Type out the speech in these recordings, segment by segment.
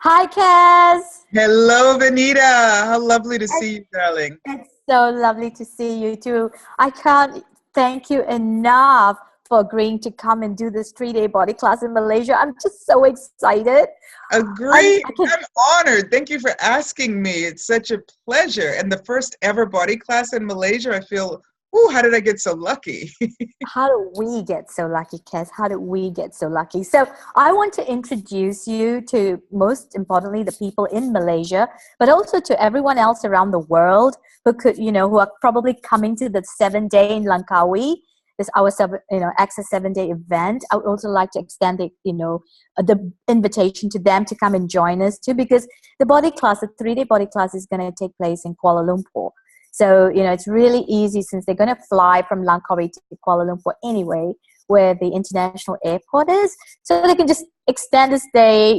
Hi, Kass. Hello, Benita. How lovely to see you, darling. It's so lovely to see you too. I can't thank you enough for agreeing to come and do this 3-day body class in Malaysia. I'm just so excited. Agreed. I can. I'm honored. Thank you for asking me. It's such a pleasure. And the first ever body class in Malaysia, I feel, ooh, how did I get so lucky? How do we get so lucky, Kass? How did we get so lucky? So I want to introduce you to, most importantly, the people in Malaysia, but also to everyone else around the world who could, who are probably coming to the 7-day in Langkawi, this our Access 7-day event. I would also like to extend the invitation to them to come and join us too, because the 3-day body class is going to take place in Kuala Lumpur. So, it's really easy since they're going to fly from Langkawi to Kuala Lumpur anyway, where the international airport is. So they can just extend the stay,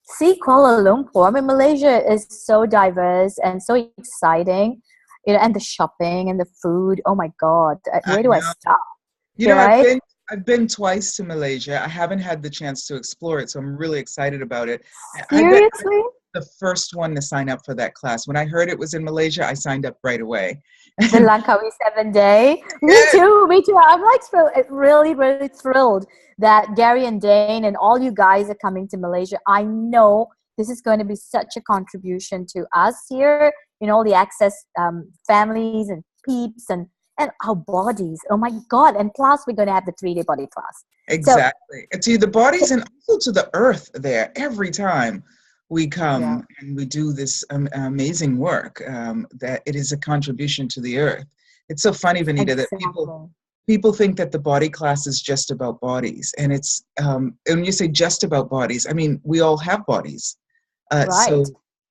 see Kuala Lumpur. I mean, Malaysia is so diverse and so exciting, and the shopping and the food. Oh my God, I where do I know. start? You know, I've Right? been I've been twice to Malaysia. I haven't had the chance to explore it, so I'm really excited about it. I bet Seriously? the first one to sign up for that class. When I heard it was in Malaysia, I signed up right away. The Langkawi 7-day. Me Yes, too. Me too. I'm like really, really thrilled that Gary and Dane and all you guys are coming to Malaysia. I know this is going to be such a contribution to us here, all the access families and peeps and our bodies. Oh my God. And plus, we're going to have the 3-day body class. So, exactly. And to the bodies and also to the earth there every time we yeah, come and we do this amazing work, that it is a contribution to the earth. It's so funny, Vanita, that exactly. people think that the body class is just about bodies. And it's, and when you say just about bodies, I mean, we all have bodies. Right. So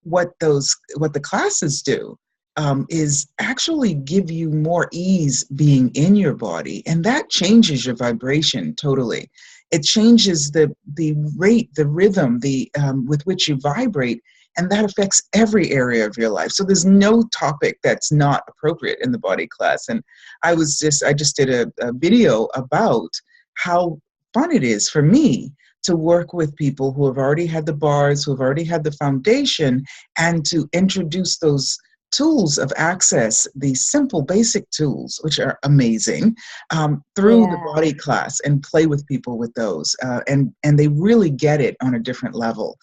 what the classes do is actually give you more ease being in your body, and that changes your vibration totally. It changes the rate, the rhythm, the with which you vibrate, and that affects every area of your life. So there's no topic that's not appropriate in the body class. And I just did a video about how fun it is for me to work with people who have already had the bars, who have already had the foundation, and to introduce those tools of access, these simple basic tools, which are amazing, through the Yeah. body class, and play with people with those. And they really get it on a different level.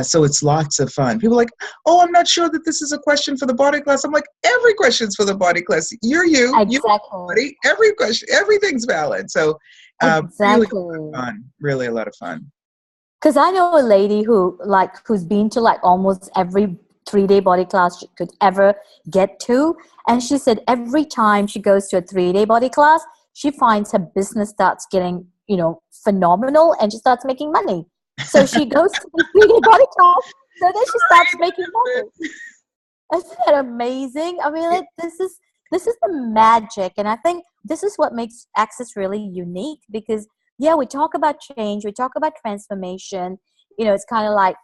So it's lots of fun. People are like, oh, I'm not sure that this is a question for the body class. I'm like, every question's for the body class. You Exactly. body, every question, everything's valid. So really Exactly. fun, really a lot of fun. Because I know a lady who's been to like almost every 3-day body class she could ever get to, and she said every time she goes to a 3-day body class, she finds her business starts getting phenomenal, and she starts making money. So she goes to the 3-day body class, so then she starts making money. Isn't that amazing? I mean, this is the magic, and I think this is what makes Access really unique. Because yeah, we talk about change, we talk about transformation. It's kind of like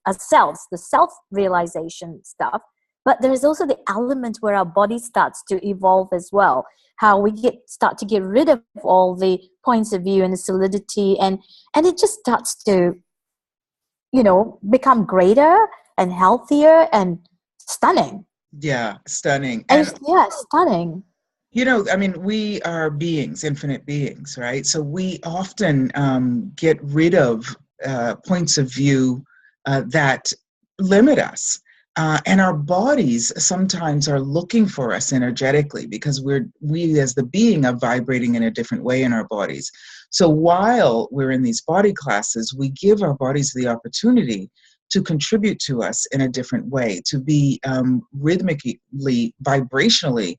ourselves, the self-realization stuff. But there is also the element where our body starts to evolve as well. How we start to get rid of all the points of view and the solidity, and it just starts to become greater and healthier and stunning. Yeah, stunning. And And yeah, stunning. I mean, we are beings, infinite beings, right? So we often get rid of points of view that limit us. And our bodies sometimes are looking for us energetically, because we as the being are vibrating in a different way in our bodies. So while we're in these body classes, we give our bodies the opportunity to contribute to us in a different way, to be rhythmically, vibrationally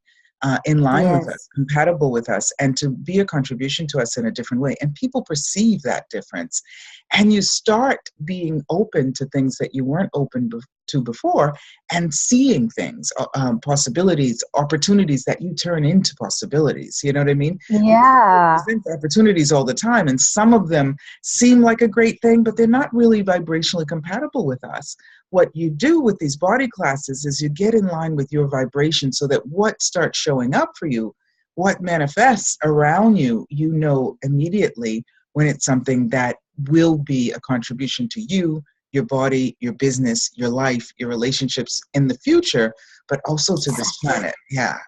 in line with us, Yes. compatible with us, and to be a contribution to us in a different way. And people perceive that difference. And you start being open to things that you weren't open to before, and seeing things, possibilities, opportunities that you turn into possibilities. You know what I mean? Because people Yeah. present opportunities all the time, and some of them seem like a great thing, but they're not really vibrationally compatible with us. What you do with these body classes is you get in line with your vibration, so that what starts showing up for you, what manifests around you, immediately when it's something that will be a contribution to you, your body, your business, your life, your relationships in the future, but also to this planet. Yeah.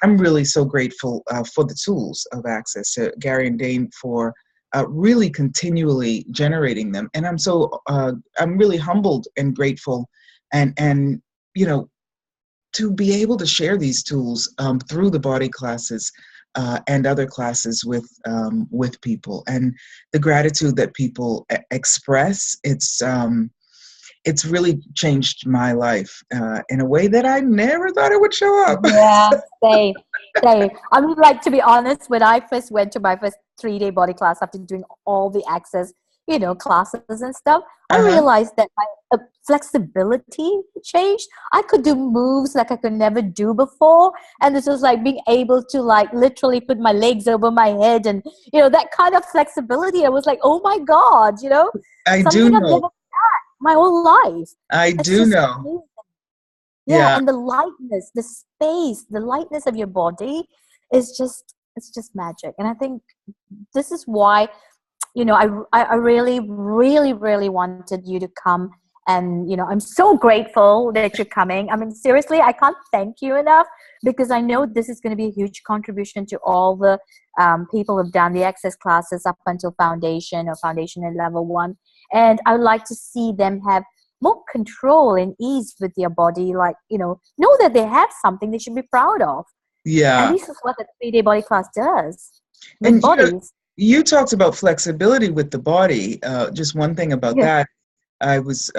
I'm really so grateful for the tools of Access, Gary and Dane, for really continually generating them. And I'm really humbled and grateful, and you know, to be able to share these tools through the body classes and other classes with people, and the gratitude that people express. It's really changed my life in a way that I never thought it would show up. Yeah, same, same. I mean, like, to be honest, when I first went to my first 3-day body class after doing all the Access, classes and stuff, I Uh-huh. realized that my flexibility changed. I could do moves like I could never do before, and this was like being able to, like, literally put my legs over my head, and that kind of flexibility. I was like, oh my god, I do something I've never know. had my whole life. I It's do just know. amazing. Yeah, Yeah. and the lightness, the space, the lightness of your body is just, it's just magic. And I think this is why, I really, really, really wanted you to come. And, I'm so grateful that you're coming. I mean, seriously, I can't thank you enough, because I know this is going to be a huge contribution to all the people who've done the Access classes up until foundation, or foundation and level 1. And I would like to see them have more control and ease with their body, like, know that they have something they should be proud of. And Yeah. this is what the 3-day body class does with And bodies. you talked about flexibility with the body. Just one thing about Yeah. that. I was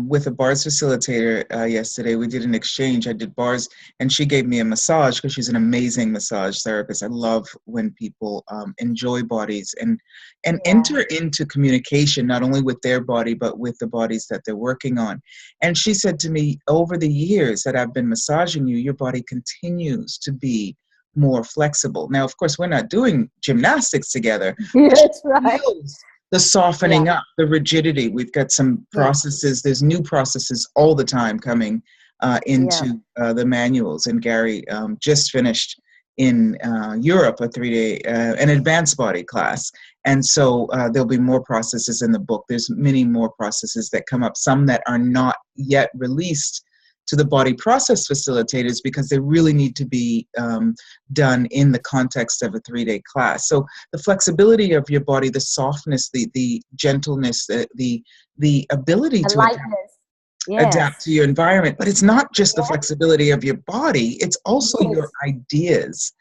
with a bars facilitator yesterday. We did an exchange. I did bars, and she gave me a massage because she's an amazing massage therapist. I love when people enjoy bodies and Yeah. enter into communication, not only with their body, but with the bodies that they're working on. And she said to me, over the years that I've been massaging you, your body continues to be more flexible. Now, of course, we're not doing gymnastics together, but she Yes, right. feels the Yeah. softening up, the rigidity. We've got some Yeah. processes. There's new processes all the time coming Yeah. into the manuals. And Gary just finished in Europe a 3-day, an advanced body class. And so there'll be more processes in the book. There's many more processes that come up, some that are not yet released to the body process facilitators, because they really need to be done in the context of a 3-day class. So the flexibility of your body, the softness, the gentleness, the ability The to lightness. adapt to Yes. your environment. But it's not just the flexibility of your body, it's also your Yes. ideas.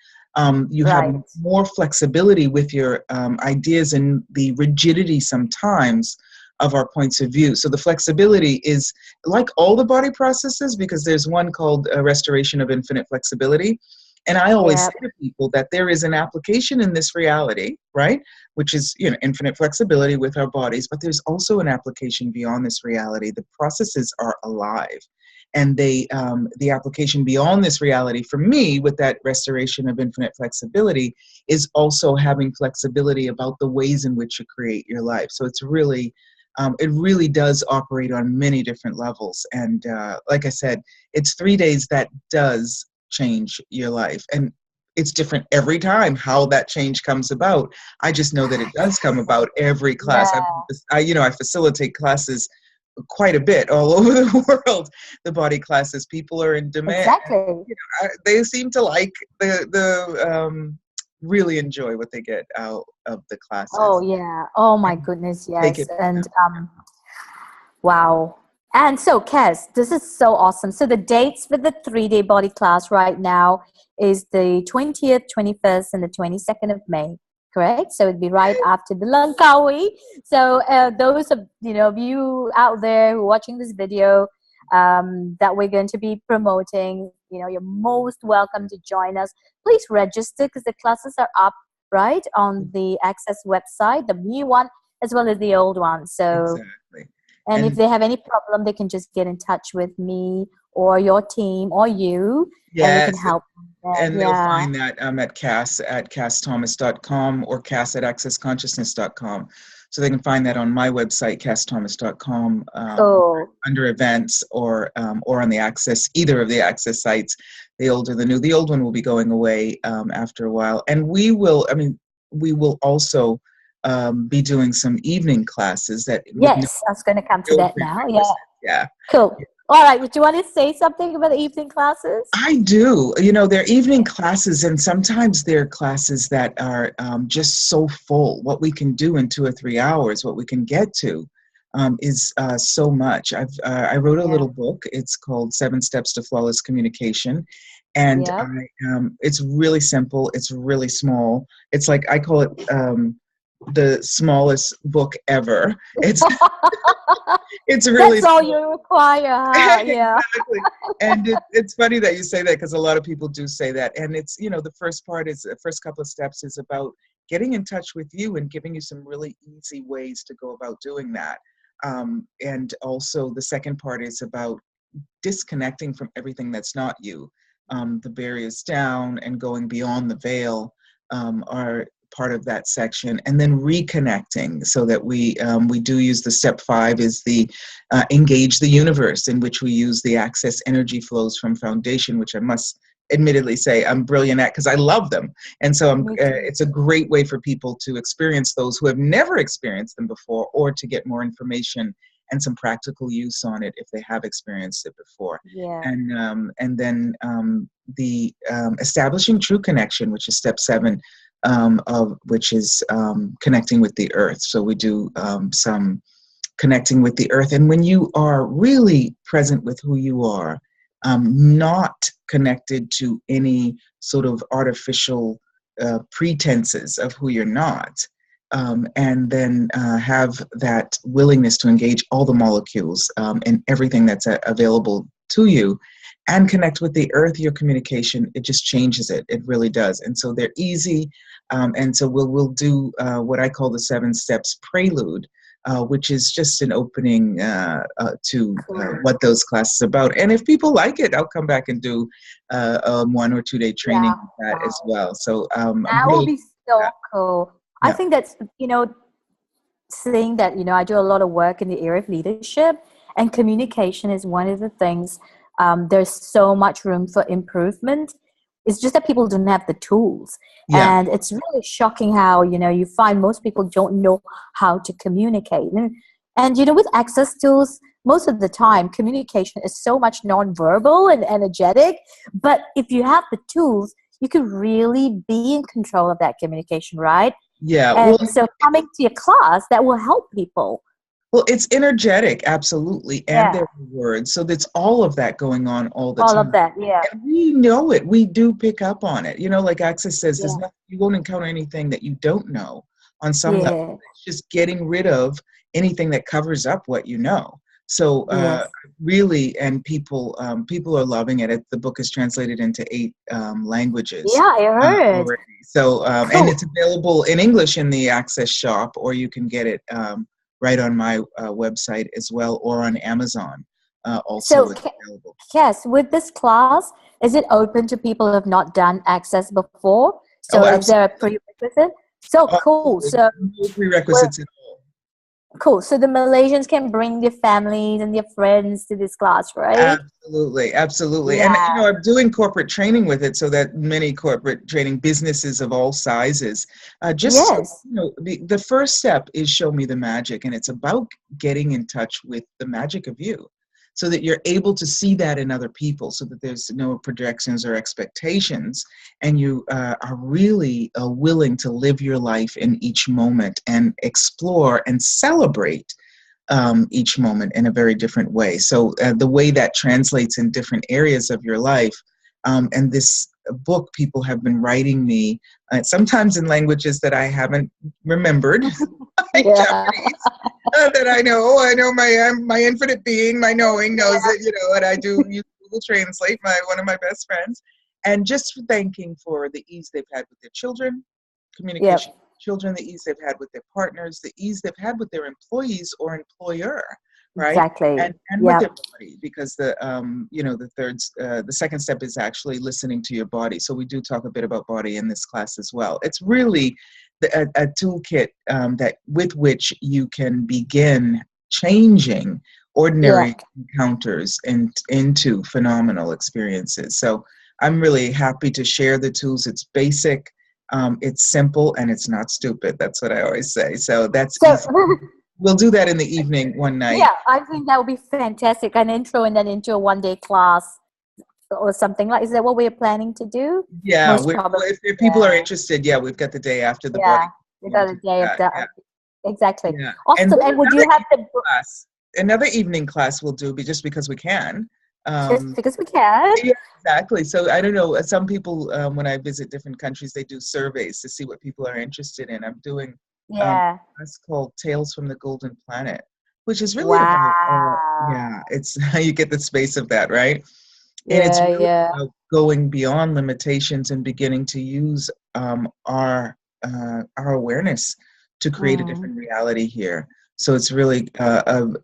You have Right. more flexibility with your ideas, and the rigidity sometimes of our points of view. So the flexibility is like all the body processes, because there's one called restoration of infinite flexibility. And I always Yeah. say to people that there is an application in this reality, right? Which is, infinite flexibility with our bodies, but there's also an application beyond this reality. The processes are alive. And the application beyond this reality for me, with that restoration of infinite flexibility, is also having flexibility about the ways in which you create your life. So it really does operate on many different levels. And like I said, it's 3 days that does change your life. And it's different every time how that change comes about. I just know that it does come about every class. Yeah. I facilitate classes quite a bit all over the world. The body classes, people are in demand. Exactly. They seem to like really enjoy what they get out of the Oh classes. yeah. Oh my And goodness. take Yes. it. And wow. And so, Kez, this is so awesome. So the dates for the 3-day body class right now is the 20th, 21st, and the 22nd of May. Correct? So it'd be right after the Langkawi. So those of you out there who are watching this video that we're going to be promoting, you're most welcome to join us. Please register, because the classes are up right on the Access website, the new one as well as the old one. So. Exactly. And if And they have any problem, they can just get in touch with me or your team or you, and we can yes, help them. and they'll Yeah. find that at kassthomas.com or kass@accessconsciousness.com. So they can find that on my website, kassthomas.com, Cool. under events, or on the Access, either of the Access sites, the old or the new. The old one will be going away after a while. And we will also be doing some evening classes that with Yes, I was going to come to no that now. Yeah, prerequisites. Yeah. cool. All right. Do you want to say something about the evening classes? I do. You know, they're evening classes, and sometimes they're classes that are just so full. What we can do in 2 or 3 hours, what we can get to, is so much. I wrote a Yeah. little book. It's called 7 Steps to Flawless Communication, and Yeah. it's really simple. It's really small. It's like I call it the smallest book ever. It's it's really That's all you require, huh? Yeah. exactly. And it's funny that you say that because a lot of people do say that. And it's, you know, the first couple of steps is about getting in touch with you and giving you some really easy ways to go about doing that. And also the second part is about disconnecting from everything that's not you. The barriers down and going beyond the veil are part of that section, and then reconnecting so that we do use the step 5 is the engage the universe, in which we use the access energy flows from foundation, which I must admittedly say I'm brilliant at because I love them. And so it's a great way for people to experience those who have never experienced them before, or to get more information and some practical use on it if they have experienced it before. Yeah. And then the establishing true connection, which is step 7, which is connecting with the earth. So we do some connecting with the earth. And when you are really present with who you are, not connected to any sort of artificial pretenses of who you're not, and then have that willingness to engage all the molecules and everything that's available to you, and connect with the earth, your communication, it just changes it. It really does. And so they're easy. And so we'll do what I call the 7 steps prelude, which is just an opening to what those classes are about. And if people like it, I'll come back and do a 1 or 2 day training with that as well. So That will be so cool. I think that's, saying that, I do a lot of work in the area of leadership, and communication is one of the things. There's so much room for improvement. It's just that people don't have the tools. Yeah. And it's really shocking how, you find most people don't know how to communicate. And with access tools, most of the time, communication is so much nonverbal and energetic. But if you have the tools, you can really be in control of that communication, right? Yeah. And so coming to your class, that will help people. Well, it's energetic, absolutely, and there are words. So that's all of that going on all the time. All of that, yeah. And we know it. We do pick up on it. Like Access says, there's nothing, you won't encounter anything that you don't know on some level. It's just getting rid of anything that covers up what you know. So really, and people are loving it. The book is translated into 8 languages. Yeah, I heard. Already. So, cool. And it's available in English in the Access shop, or you can get it right on my website as well, or on Amazon. Also, so, it's available. Yes, with this class, is it open to people who have not done Access before? So is there a prerequisite? So cool. So no prerequisites at all. Cool. So the Malaysians can bring their families and their friends to this class, right? Absolutely, absolutely. And I'm doing corporate training with it, so that many corporate training businesses of all sizes. The first step is show me the magic, and it's about getting in touch with the magic of you, so that you're able to see that in other people, so that there's no projections or expectations, and you are really willing to live your life in each moment and explore and celebrate each moment in a very different way. So the way that translates in different areas of your life, and this book, people have been writing me, sometimes in languages that I haven't remembered, like Japanese, that I know my infinite being, my knowing knows it, and I do use Google Translate, one of my best friends, and just thanking for the ease they've had with their children, communication. Children, the ease they've had with their partners, the ease they've had with their employees or employer, right? Exactly. And with their body, because the second step is actually listening to your body. So we do talk a bit about body in this class as well. It's really a toolkit with which you can begin changing ordinary encounters into phenomenal experiences. So I'm really happy to share the tools. It's basic. It's simple and it's not stupid. That's what I always say. So that's So, easy. We'll do that in the evening one night. yeah, I think that would be fantastic. An intro and then into a 1 day class or something like. Is that what we're planning to do? Yeah, Most probably. if people are interested, yeah, we've got the day after the body. Yeah, we got a day of that. Yeah, Exactly. yeah. Awesome. then And would you have the another evening class we'll do, just because we can. just because we can? Yeah, exactly. So I don't know. Some people, when I visit different countries, they do surveys to see what people are interested in. I'm doing Yeah. that's called Tales from the Golden Planet, which is really about Wow. it's how you get the space of that, right? And it's really about going beyond limitations and beginning to use our awareness to create a different reality here. So it's really an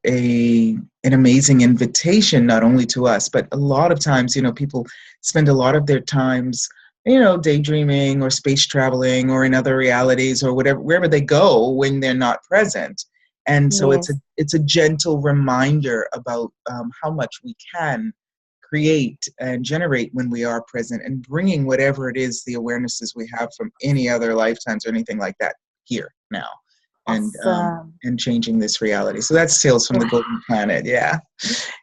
amazing invitation, not only to us, but a lot of times, people spend a lot of their times, daydreaming or space traveling or in other realities or wherever they go when they're not present. And so it's a gentle reminder about how much we can create and generate when we are present, and bringing whatever it is, the awarenesses we have from any other lifetimes or anything like that here now. Awesome. And changing this reality. So that's Tales from the Golden Planet. Yeah.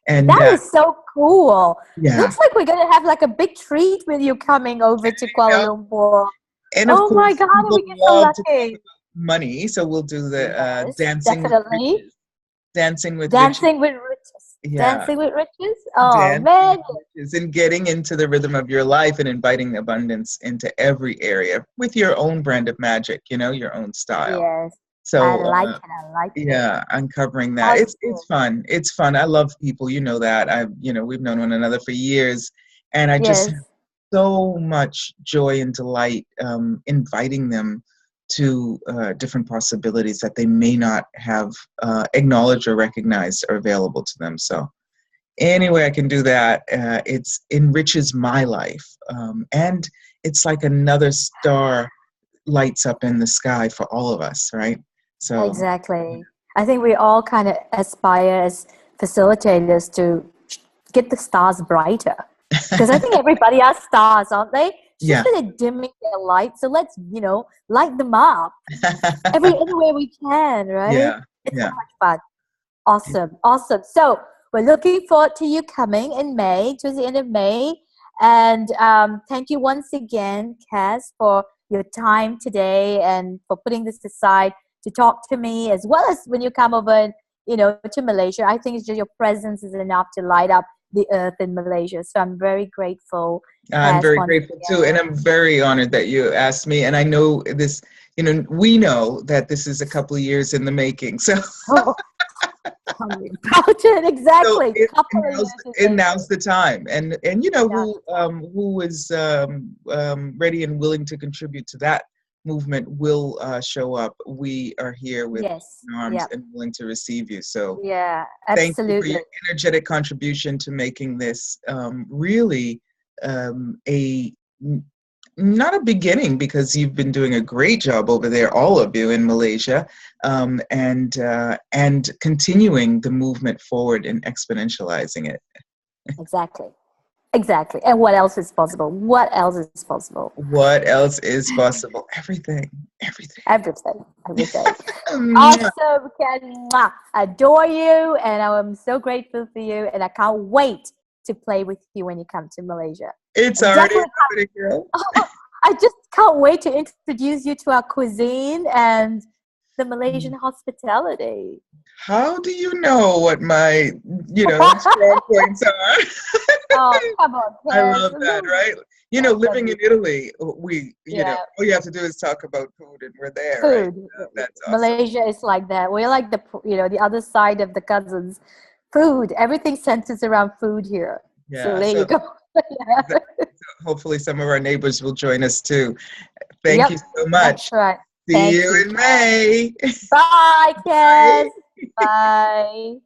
And that is so cool. Yeah. Looks like we're gonna have like a big treat with you coming over to Kuala Lumpur. And of course, my God, we get so lucky. Money, so we'll do the dancing. Definitely. With dancing with riches. Yeah. Dancing with riches. Oh man. And getting into the rhythm of your life and inviting abundance into every area with your own brand of magic, your own style. Yes. So I like it. Yeah, uncovering that. It's fun. It's fun. I love people. You know that. We've known one another for years, and I just have so much joy and delight inviting them to different possibilities that they may not have acknowledged or recognized are available to them. So any way I can do that, it enriches my life, and it's like another star lights up in the sky for all of us, right? So exactly. I think we all kind of aspire as facilitators to get the stars brighter, because I think everybody has stars, aren't they? It's just that they're dimming their light, so let's light them up any way we can, right? It's so much fun. Awesome. So we're looking forward to you coming in May, towards the end of May, and thank you once again, Kass, for your time today and for putting this aside to talk to me, as well as when you come over, to Malaysia. I think it's just your presence is enough to light up the earth in Malaysia. So I'm very grateful. I'm very grateful too, and I'm very honored that you asked me. And I know this, we know that this is a couple of years in the making. So. Exactly. So now's the time, and who is ready and willing to contribute to that movement will show up. We are here with open arms and willing to receive you. So absolutely. Thank you for your energetic contribution to making this really not a beginning, because you've been doing a great job over there, all of you in Malaysia, and continuing the movement forward and exponentializing it. Exactly. And what else is possible? Everything. Awesome, Ken. Adore you, and I'm so grateful for you, and I can't wait to play with you when you come to Malaysia. It's already happening, girl. I just can't wait to introduce you to our cuisine and the Malaysian hospitality. How do you know what my, strong points are? Oh, come on. I love that, right? Living in Italy, all you have to do is talk about food, and we're there. Food. Right? That's awesome. Malaysia is like that. We're like the other side of the cousins. Food. Everything centers around food here. Yeah, so there you go. So hopefully some of our neighbors will join us too. Thank you so much. That's right. See you in May. Bye, Kass. Bye.